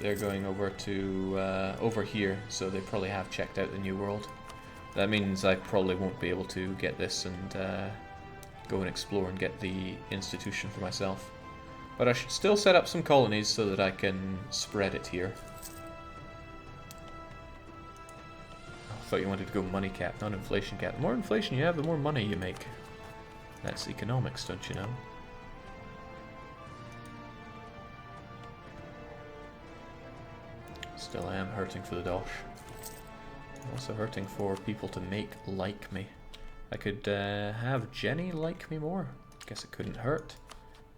that they're going over to over here, so they probably have checked out the New World. That means I probably won't be able to get this and go and explore and get the institution for myself. But I should still set up some colonies so that I can spread it here. I thought you wanted to go money cap, not inflation cap. The more inflation you have, the more money you make. That's economics, don't you know? Still I am hurting for the dosh. I'm also hurting for people to make like me. I could have Jenny like me more. Guess it couldn't hurt.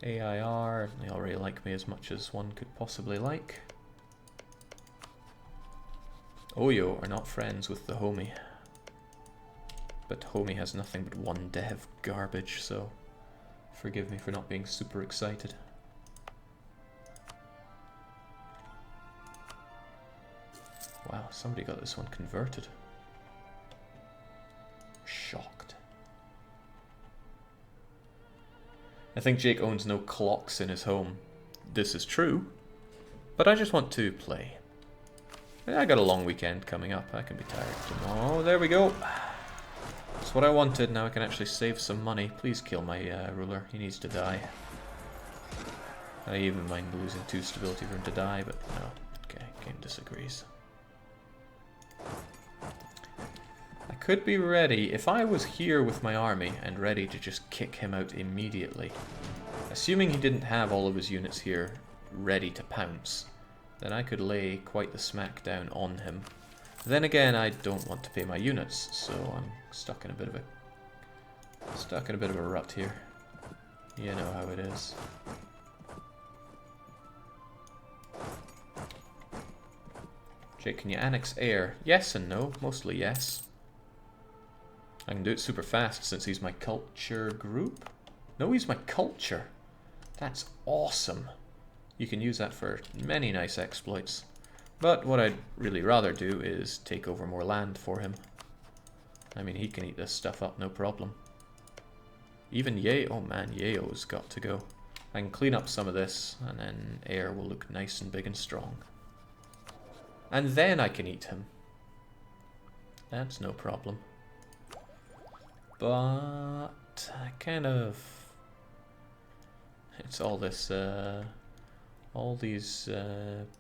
AIR, they already like me as much as one could possibly like. Oyo are not friends with the homie. But homie has nothing but one dev garbage, so forgive me for not being super excited. Wow, somebody got this one converted. Shocked. I think Jake owns no clocks in his home. This is true, but I just want to play. I got a long weekend coming up. I can be tired tomorrow. Oh, there we go. That's what I wanted. Now I can actually save some money. Please kill my ruler. He needs to die. I even mind losing 2 stability for him to die, but no. Okay, game disagrees. I could be ready, if I was here with my army and ready to just kick him out immediately, assuming he didn't have all of his units here ready to pounce, then I could lay quite the smackdown on him. Then again, I don't want to pay my units, so I'm stuck in a bit of a rut here. You know how it is. Jake, can you annex air? Yes and no. Mostly yes. I can do it super fast since he's my culture group. No, he's my culture. That's awesome. You can use that for many nice exploits. But what I'd really rather do is take over more land for him. I mean, he can eat this stuff up, no problem. Even oh man, Yao's got to go. I can clean up some of this, and then air will look nice and big and strong. And then I can eat him. That's no problem. But I kind of... It's all this, all these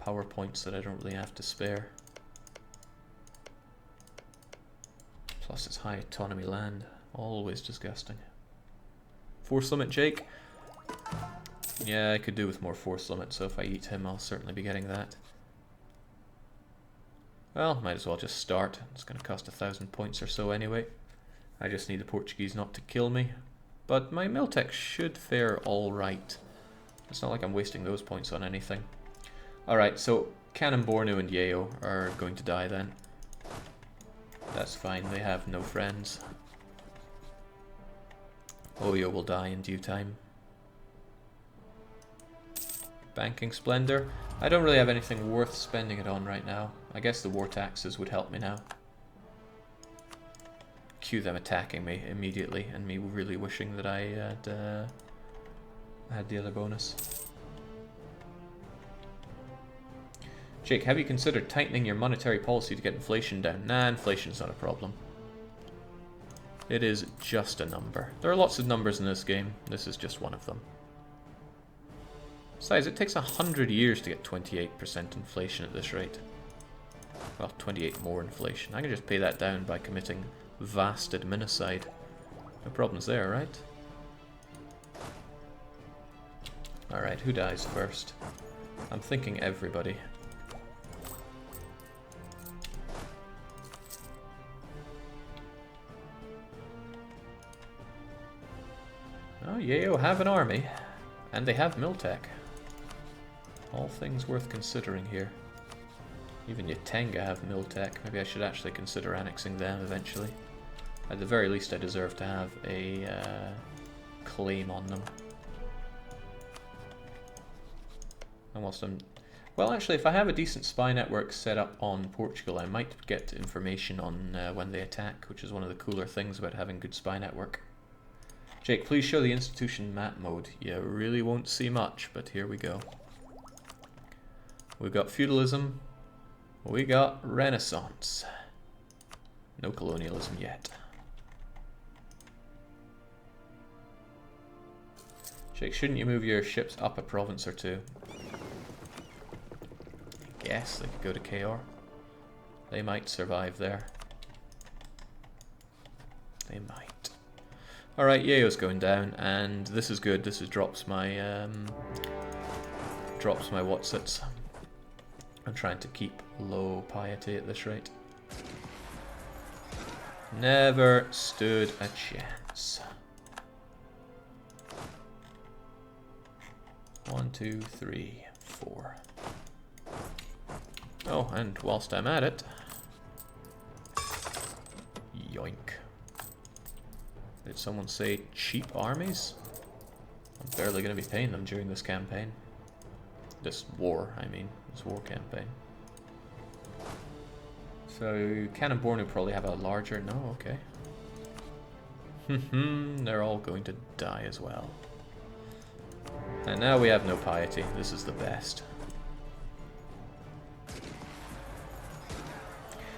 PowerPoints that I don't really have to spare. Plus it's high autonomy land. Always disgusting. Force limit, Jake? Yeah, I could do with more force limit, so if I eat him, I'll certainly be getting that. Well, might as well just start. It's going to cost 1,000 points or so anyway. I just need the Portuguese not to kill me. But my Miltech should fare alright. It's not like I'm wasting those points on anything. Alright, so Canon Bornu and Yeo are going to die then. That's fine, they have no friends. Oyo will die in due time. Banking Splendor. I don't really have anything worth spending it on right now. I guess the war taxes would help me now. Cue them attacking me immediately, and me really wishing that I had the other bonus. Jake, have you considered tightening your monetary policy to get inflation down? Nah, inflation's not a problem. It is just a number. There are lots of numbers in this game. This is just one of them. Besides, it takes 100 years to get 28% inflation at this rate. Well, 28 more inflation. I can just pay that down by committing vast adminicide. No problems there, right? Alright, who dies first? I'm thinking everybody. Oh, Yeo have an army. And they have Miltech. All things worth considering here. Even Yatenga have Miltech. Maybe I should actually consider annexing them eventually. At the very least, I deserve to have a claim on them. And whilst I'm... Well, actually, if I have a decent spy network set up on Portugal, I might get information on when they attack, which is one of the cooler things about having good spy network. Jake, please show the institution map mode. You really won't see much, but here we go. We've got feudalism. We got Renaissance. No colonialism yet. Jake, shouldn't you move your ships up a province or two? I guess they could go to KR. They might survive there. They might. Alright, Yayo's going down, and this is good. This is drops my whatsits. I'm trying to keep low piety at this rate. Never stood a chance. 1, 2, 3, 4. Oh, and whilst I'm at it, yoink. Did someone say cheap armies? I'm barely going to be paying them during this campaign. This war, I mean. This war campaign. So, Cannonborn will probably have a larger... No, okay. They're all going to die as well. And now we have no piety. This is the best.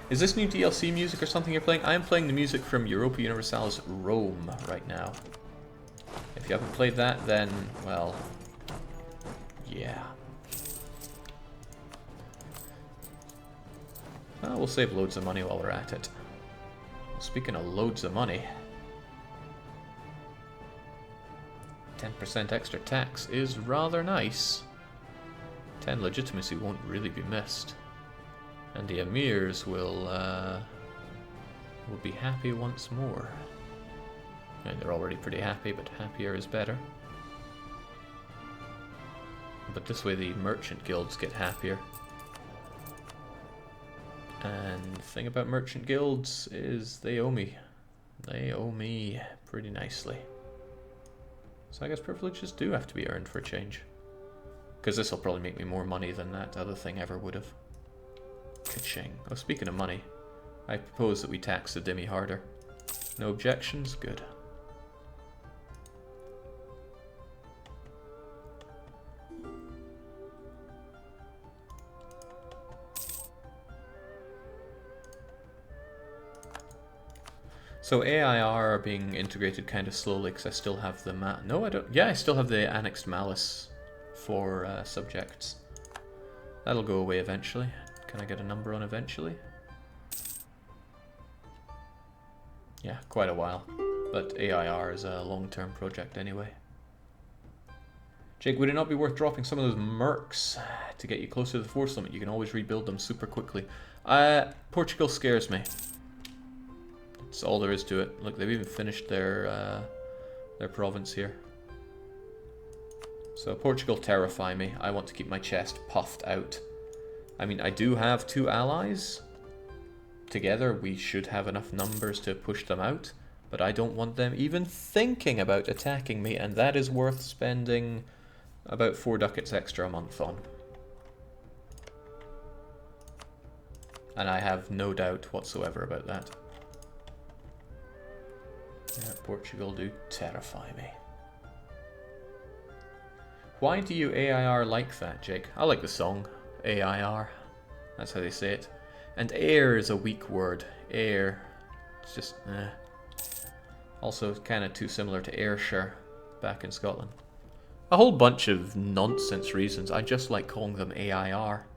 Is this new DLC music or something you're playing? I am playing the music from Europa Universalis Rome right now. If you haven't played that, then, well, yeah. Well, we'll save loads of money while we're at it. Speaking of loads of money, 10% extra tax is rather nice. 10 legitimacy won't really be missed. And the emirs will be happy once more. I mean, they're already pretty happy, but happier is better. But this way the merchant guilds get happier. And the thing about merchant guilds is they owe me. They owe me pretty nicely. So I guess privileges do have to be earned for a change. Because this will probably make me more money than that other thing ever would have. Ka-ching. Oh, speaking of money, I propose that we tax the Dhimmi harder. No objections? Good. So AIR are being integrated kind of slowly because I still have the no, I don't. Yeah, I still have the annexed malice for subjects. That'll go away eventually. Can I get a number on eventually? Yeah, quite a while. But AIR is a long-term project anyway. Jake, would it not be worth dropping some of those mercs to get you closer to the force limit? You can always rebuild them super quickly. Portugal scares me. That's all there is to it. Look, they've even finished their province here. So Portugal terrify me. I want to keep my chest puffed out. I mean, I do have 2 allies. Together, we should have enough numbers to push them out. But I don't want them even thinking about attacking me, and that is worth spending about 4 ducats extra a month on. And I have no doubt whatsoever about that. Yeah, Portugal do terrify me. Why do you AIR like that, Jake? I like the song. AIR. That's how they say it. And air is a weak word. Air. It's just, eh. Also kind of too similar to Ayrshire back in Scotland. A whole bunch of nonsense reasons. I just like calling them AIR.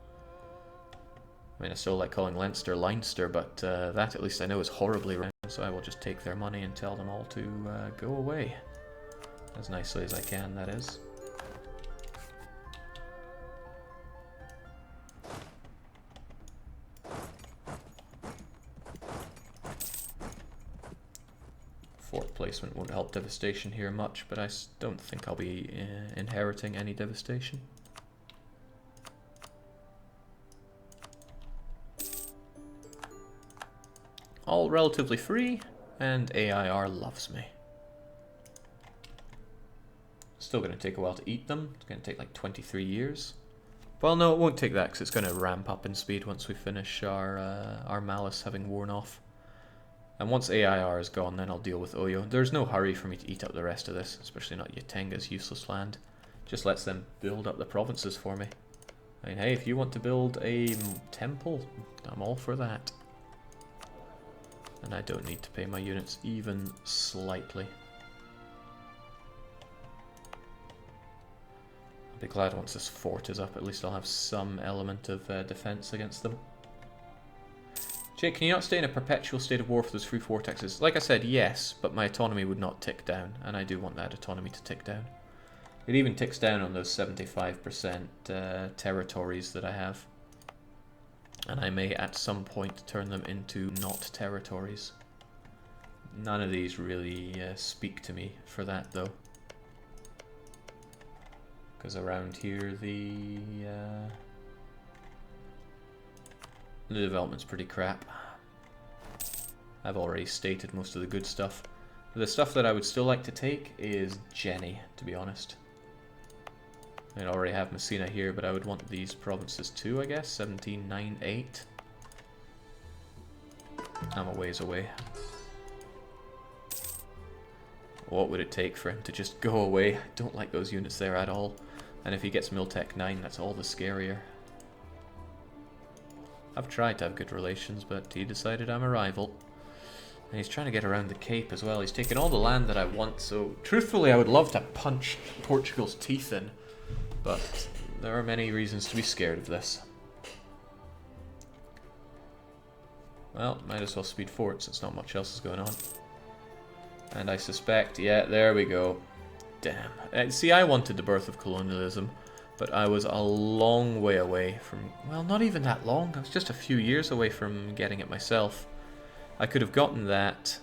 I mean, I still like calling Leinster Leinster, but that at least I know is horribly wrong. So I will just take their money and tell them all to go away. As nicely as I can, that is. Fort placement won't help devastation here much, but I don't think I'll be inheriting any devastation. All relatively free, and AIR loves me. Still going to take a while to eat them. It's going to take like 23 years. Well, no, it won't take that because it's going to ramp up in speed once we finish our malice having worn off. And once AIR is gone, then I'll deal with Oyo. There's no hurry for me to eat up the rest of this, especially not Yatenga's useless land. Just lets them build up the provinces for me. I mean, hey, if you want to build a temple, I'm all for that. And I don't need to pay my units even slightly. I'll be glad once this fort is up, at least I'll have some element of defense against them. Jake, can you not stay in a perpetual state of war for those free vortexes? Like I said, yes, but my autonomy would not tick down, and I do want that autonomy to tick down. It even ticks down on those 75% territories that I have. And I may at some point turn them into not territories. None of these really speak to me for that, though. Because around here the development's pretty crap. I've already stated most of the good stuff. The stuff that I would still like to take is Jenny, to be honest. I already have Messina here, but I would want these provinces too, I guess. 1798. I'm a ways away. What would it take for him to just go away? I don't like those units there at all. And if he gets Miltech 9, that's all the scarier. I've tried to have good relations, but he decided I'm a rival. And he's trying to get around the Cape as well. He's taken all the land that I want, so truthfully I would love to punch Portugal's teeth in. But there are many reasons to be scared of this. Well, might as well speed forward since not much else is going on. And I suspect, yeah, there we go. Damn. See, I wanted the birth of colonialism, but I was a long way away from... Well, not even that long. I was just a few years away from getting it myself. I could have gotten that.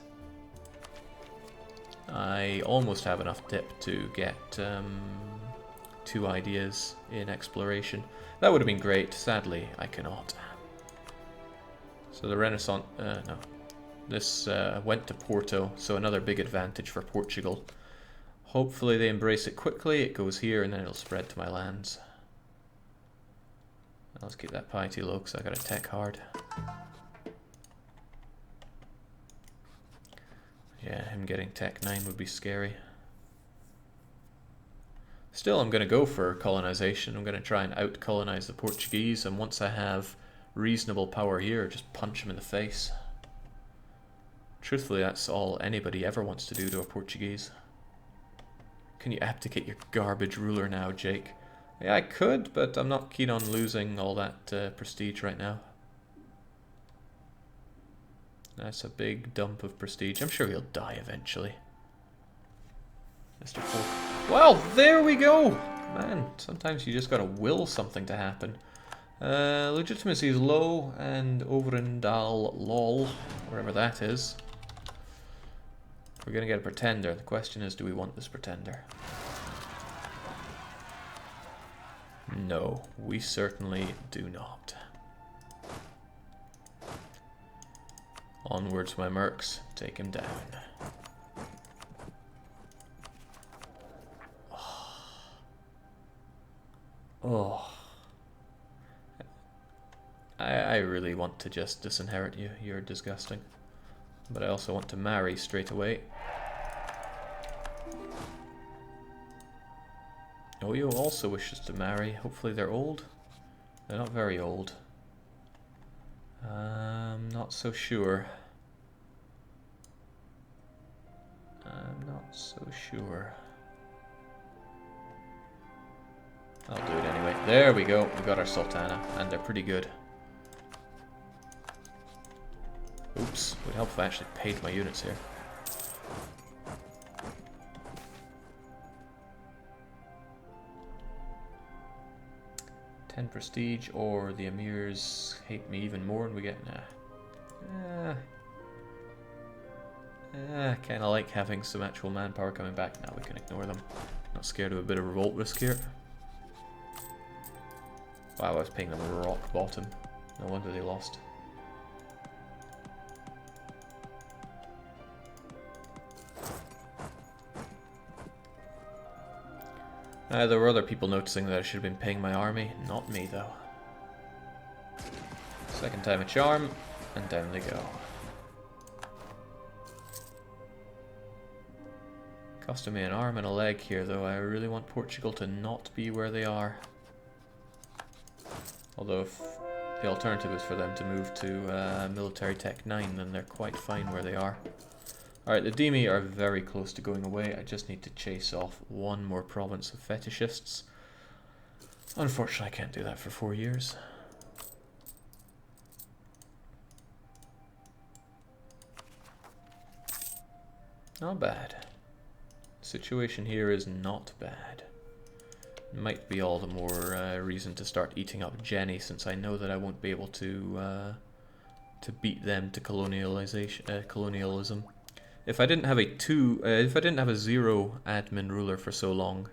I almost have enough dip to get 2 ideas in exploration. That would have been great. Sadly, I cannot. So the Renaissance... no. This went to Porto, so another big advantage for Portugal. Hopefully they embrace it quickly, it goes here, and then it'll spread to my lands. Let's keep that piety low, because I gotta tech hard. Yeah, him getting tech 9 would be scary. Still, I'm gonna go for colonization. I'm gonna try and out-colonize the Portuguese, and once I have reasonable power here, just punch them in the face. Truthfully, that's all anybody ever wants to do to a Portuguese. Can you abdicate your garbage ruler now, Jake? Yeah, I could, but I'm not keen on losing all that prestige right now. That's a big dump of prestige. I'm sure he'll die eventually. Mr. Folk. Well, there we go! Man, sometimes you just gotta will something to happen. Legitimacy is low, and Overendal lol, wherever that is. We're gonna get a pretender. The question is, do we want this pretender? No, we certainly do not. Onwards, my mercs. Take him down. Oh. I really want to just disinherit you. You're disgusting. But I also want to marry straight away. Oyo also wishes to marry. Hopefully they're old. They're not very old. I'm not so sure. I'm not so sure. I'll do it anyway. There we go. We got our Sultana, and they're pretty good. Oops. It would help if I actually paid my units here. $10 prestige, or the Emirs hate me even more and we get... I kinda like having some actual manpower coming back. Now we can ignore them. Not scared of a bit of revolt risk here. Wow, I was paying them rock bottom. No wonder they lost. There were other people noticing that I should have been paying my army. Not me, though. Second time a charm, and down they go. Costing me an arm and a leg here, though. I really want Portugal to not be where they are. Although if the alternative is for them to move to military tech 9, then they're quite fine where they are. Alright, the Demi are very close to going away. I just need to chase off one more province of fetishists. Unfortunately, I can't do that for 4 years. Not bad. The situation here is not bad. Might be all the more reason to start eating up Jenny, since I know that I won't be able to beat them to colonialism. If I didn't have a 0 admin ruler for so long,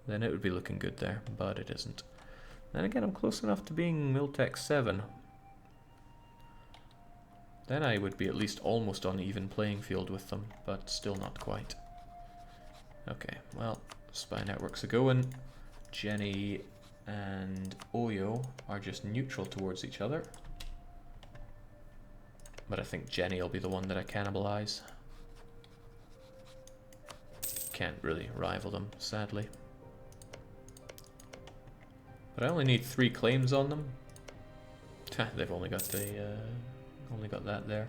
then it would be looking good there, but it isn't. Then again, I'm close enough to being Miltech 7. Then I would be at least almost on even playing field with them, but still not quite. Okay, well, spy networks are going. Jenny and Oyo are just neutral towards each other. But I think Jenny will be the one that I cannibalize. Can't really rival them, sadly. But I only need 3 claims on them. They've only got that there.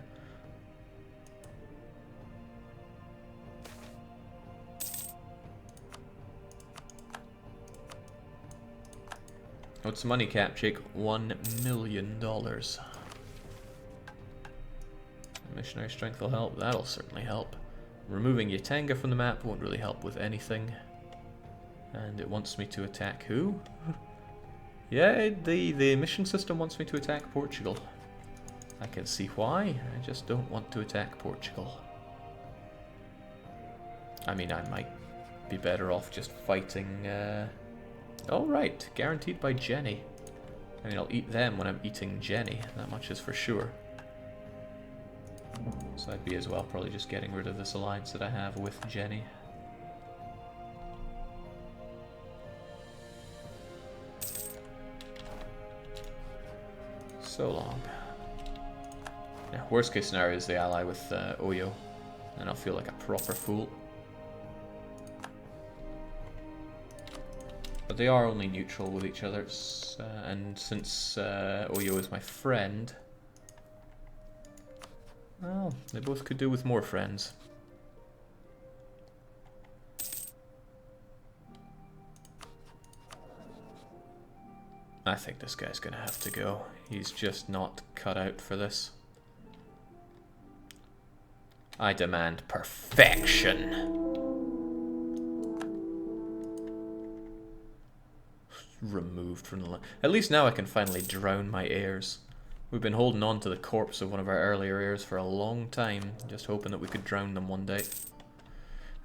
What's the money cap, Jake? $1 million. Missionary strength will help. That'll certainly help. Removing Yatanga from the map won't really help with anything. And it wants me to attack who? Yeah, the mission system wants me to attack Portugal. I can see why. I just don't want to attack Portugal. I mean, I might be better off just fighting... Oh, right. Guaranteed by Jenny. I mean, I'll eat them when I'm eating Jenny. That much is for sure. So I'd be as well probably just getting rid of this alliance that I have with Jenny. So long. Yeah, worst case scenario is the ally with Oyo. And I'll feel like a proper fool. But they are only neutral with each other, and since Oyo is my friend, well, they both could do with more friends. I think this guy's gonna have to go. He's just not cut out for this. I demand perfection. Removed from the line. At least now I can finally drown my heirs. We've been holding on to the corpse of one of our earlier heirs for a long time, just hoping that we could drown them one day.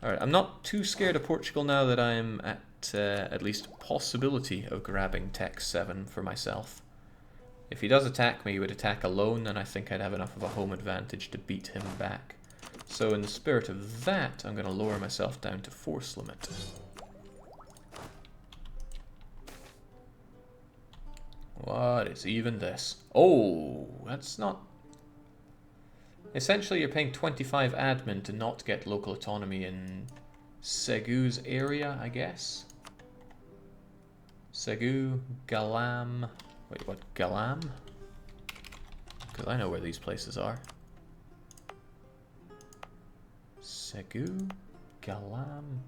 Alright, I'm not too scared of Portugal now that I'm at least possibility of grabbing Tech 7 for myself. If he does attack me, he would attack alone, and I think I'd have enough of a home advantage to beat him back. So in the spirit of that, I'm going to lower myself down to force limit. What is even this? Oh, that's not... Essentially, you're paying 25 admin to not get local autonomy in Segu's area, I guess. Segu, Galam... Wait, what? Galam? Because I know where these places are. Segu, Galam...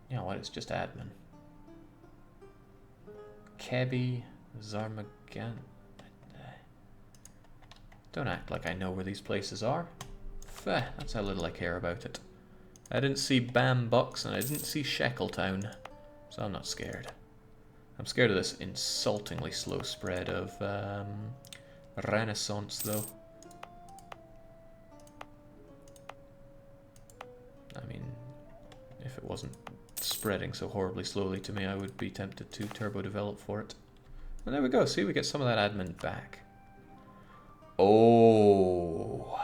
Yeah, what? It's just admin. Kebi, Zarmagan. Don't act like I know where these places are. Feh, that's how little I care about it. I didn't see Bambucks and I didn't see Sheckletown, so I'm not scared. I'm scared of this insultingly slow spread of Renaissance, though. I mean, if it wasn't spreading so horribly slowly to me, I would be tempted to turbo develop for it. And there we go, see, we get some of that admin back. Oh.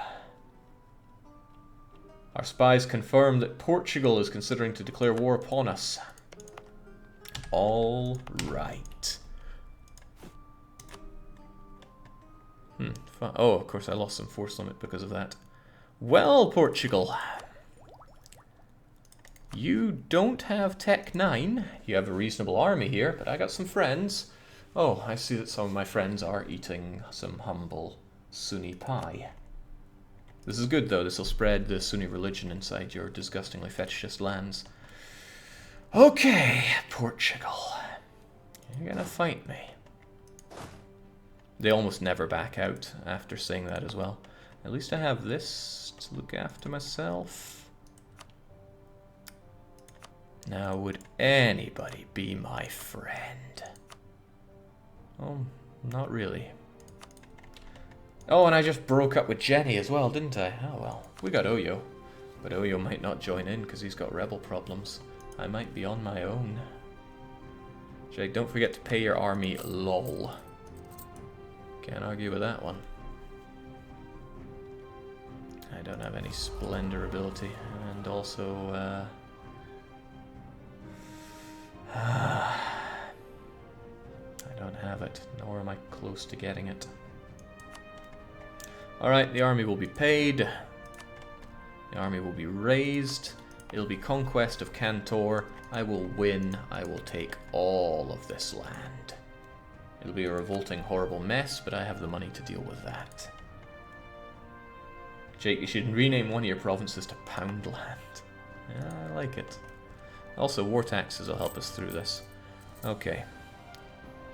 Our spies confirm that Portugal is considering to declare war upon us. All right. Oh, of course I lost some force limit because of that. Well, Portugal. You don't have Tech 9. You have a reasonable army here, but I got some friends. Oh, I see that some of my friends are eating some humble Sunni pie. This is good, though. This will spread the Sunni religion inside your disgustingly fetishist lands. Okay, Portugal. You're gonna fight me. They almost never back out after saying that as well. At least I have this to look after myself. Now, would anybody be my friend? Oh, not really. Oh, and I just broke up with Jenny as well, didn't I? Oh well, we got Oyo. But Oyo might not join in because he's got rebel problems. I might be on my own. Jake, don't forget to pay your army, lol. Can't argue with that one. I don't have any splendor ability, and also, I don't have it, nor am I close to getting it. Alright, the army will be paid. The army will be raised. It'll be conquest of Cantor. I will win. I will take all of this land. It'll be a revolting, horrible mess, but I have the money to deal with that. Jake, you should rename one of your provinces to Poundland. Yeah, I like it. Also, war taxes will help us through this. Okay.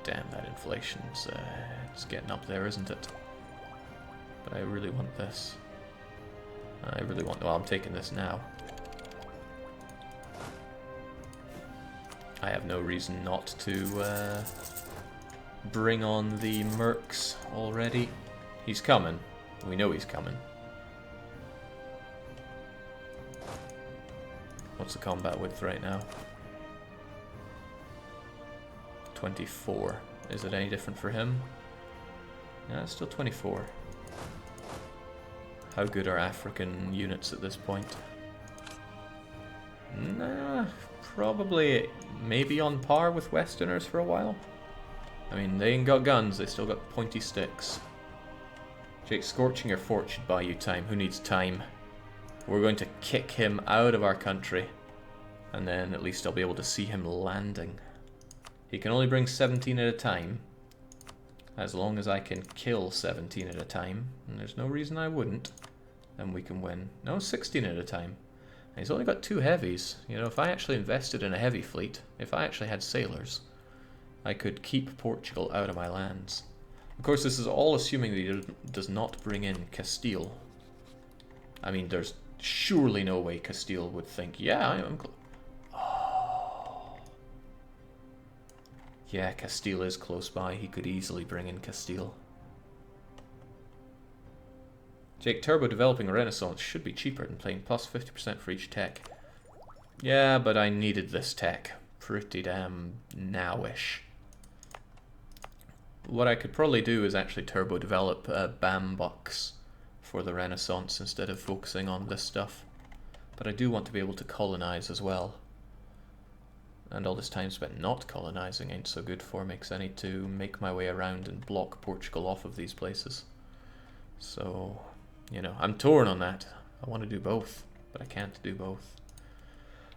Damn, that inflation's it's getting up there, isn't it? But I really want this. I really want... Well, I'm taking this now. I have no reason not to bring on the mercs already. He's coming. We know he's coming. What's the combat width right now? 24. Is it any different for him? Yeah, it's still 24. How good are African units at this point? Nah, probably maybe on par with Westerners for a while. I mean, they ain't got guns, they still got pointy sticks. Jake, scorching your fort should buy you time. Who needs time? We're going to kick him out of our country. And then at least I'll be able to see him landing. He can only bring 17 at a time. As long as I can kill 17 at a time. And there's no reason I wouldn't. Then we can win. No, 16 at a time. And he's only got 2 heavies. You know, if I actually invested in a heavy fleet, if I actually had sailors, I could keep Portugal out of my lands. Of course, this is all assuming that he does not bring in Castile. I mean, there's surely no way Castile would think, yeah, I'm... Oh. Yeah, Castile is close by. He could easily bring in Castile. Jake, Turbo developing a Renaissance should be cheaper than paying plus 50% for each tech. Yeah, but I needed this tech pretty damn nowish. What I could probably do is actually turbo develop Bambucks for the Renaissance instead of focusing on this stuff. But I do want to be able to colonize as well. And all this time spent not colonizing ain't so good for me, because I need to make my way around and block Portugal off of these places. So, you know, I'm torn on that. I want to do both, but I can't do both.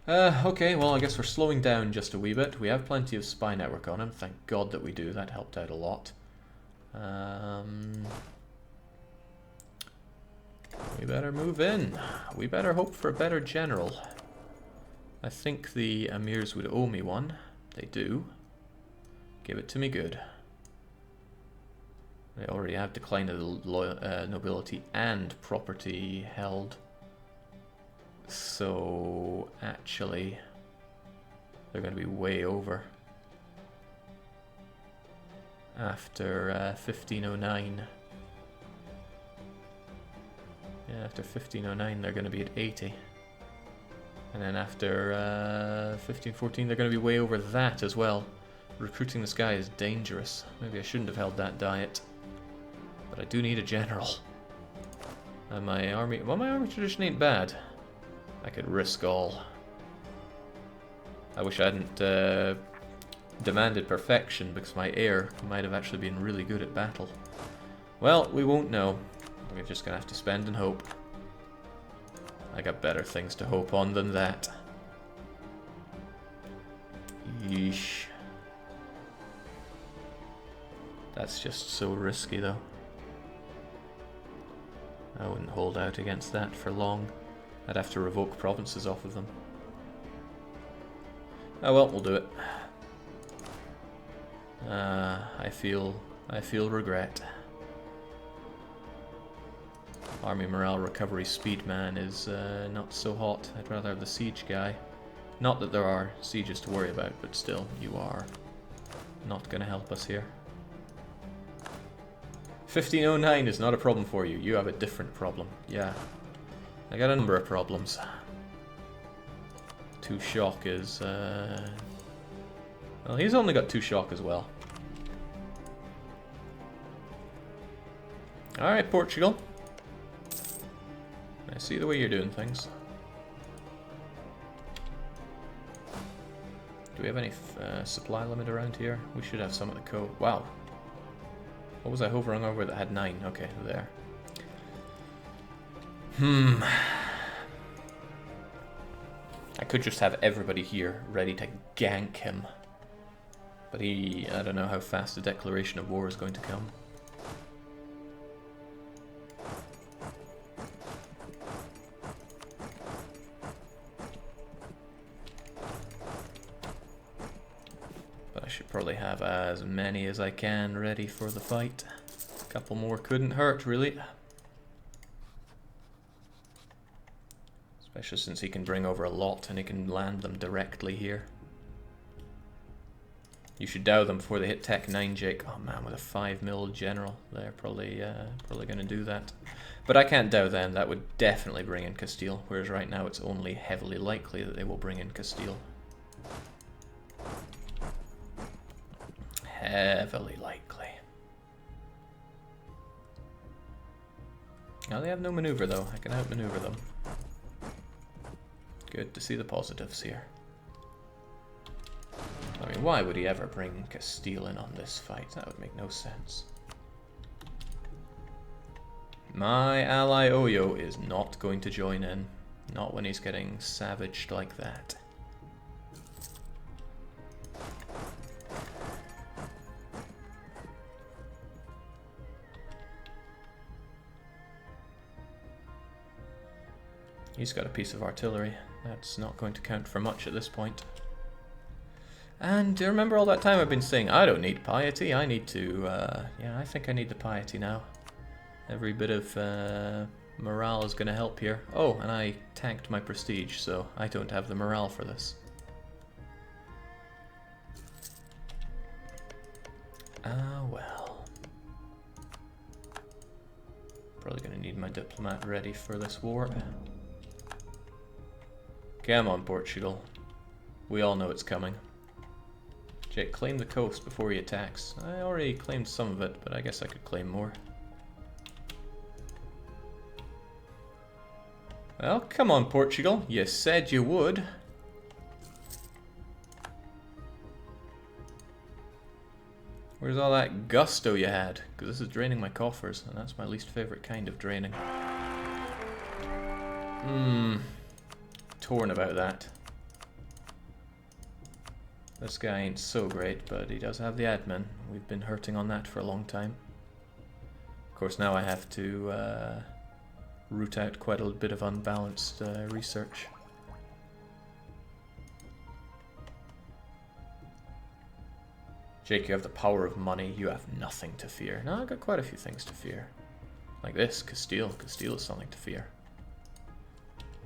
Okay, well, I guess we're slowing down just a wee bit. We have plenty of spy network on him. Thank God that we do. That helped out a lot. We better move in. We better hope for a better general. I think the emirs would owe me one. They do. Give it to me good. They already have decline of the nobility and property held. So, actually, they're going to be way over. After 1509. Yeah, after 1509 they're going to be at 80. And then after 1514 they're going to be way over that as well. Recruiting this guy is dangerous. Maybe I shouldn't have held that diet. But I do need a general. And my army... Well, my army tradition ain't bad. I could risk all. I wish I hadn't demanded perfection, because my heir might have actually been really good at battle. Well, we won't know. We're just going to have to spend and hope. I got better things to hope on than that. Yeesh. That's just so risky though. I wouldn't hold out against that for long. I'd have to revoke provinces off of them. Oh well, we'll do it. I feel regret. Army morale recovery speed man is not so hot. I'd rather have the siege guy. Not that there are sieges to worry about, but still, you are not going to help us here. 1509 is not a problem for you. You have a different problem. Yeah. I got a number of problems. 2 shock is... Well, he's only got 2 shock as well. Alright, Portugal. I see the way you're doing things. Do we have any supply limit around here? We should have some at the coast. Wow. What was I hovering over that had 9? Okay, there. I could just have everybody here ready to gank him. But I don't know how fast the declaration of war is going to come. But I should probably have as many as I can ready for the fight. A couple more couldn't hurt, really. Especially since he can bring over a lot and he can land them directly here. You should dow them before they hit Tech 9, Jake. Oh man, with a 5 mil general, they're probably going to do that. But I can't dow them. That would definitely bring in Castile. Whereas right now it's only heavily likely that they will bring in Castile. Heavily likely. Now they have no maneuver though. I can outmaneuver them. Good to see the positives here. I mean, why would he ever bring Castile in on this fight? That would make no sense. My ally Oyo is not going to join in. Not when he's getting savaged like that. He's got a piece of artillery. That's not going to count for much at this point. And do you remember all that time I've been saying, I don't need piety, I need to, yeah, I think I need the piety now. Every bit of morale is going to help here. Oh, and I tanked my prestige, so I don't have the morale for this. Ah, well. Probably going to need my diplomat ready for this war. Come on, Portugal. We all know it's coming. Jake, claim the coast before he attacks. I already claimed some of it, but I guess I could claim more. Well, come on, Portugal. You said you would. Where's all that gusto you had? Because this is draining my coffers, and that's my least favorite kind of draining. Torn about that. This guy ain't so great, but he does have the admin. We've been hurting on that for a long time. Of course, now I have to root out quite a bit of unbalanced research. Jake, you have the power of money. You have nothing to fear. No, I've got quite a few things to fear. Like this, Castile. Castile is something to fear.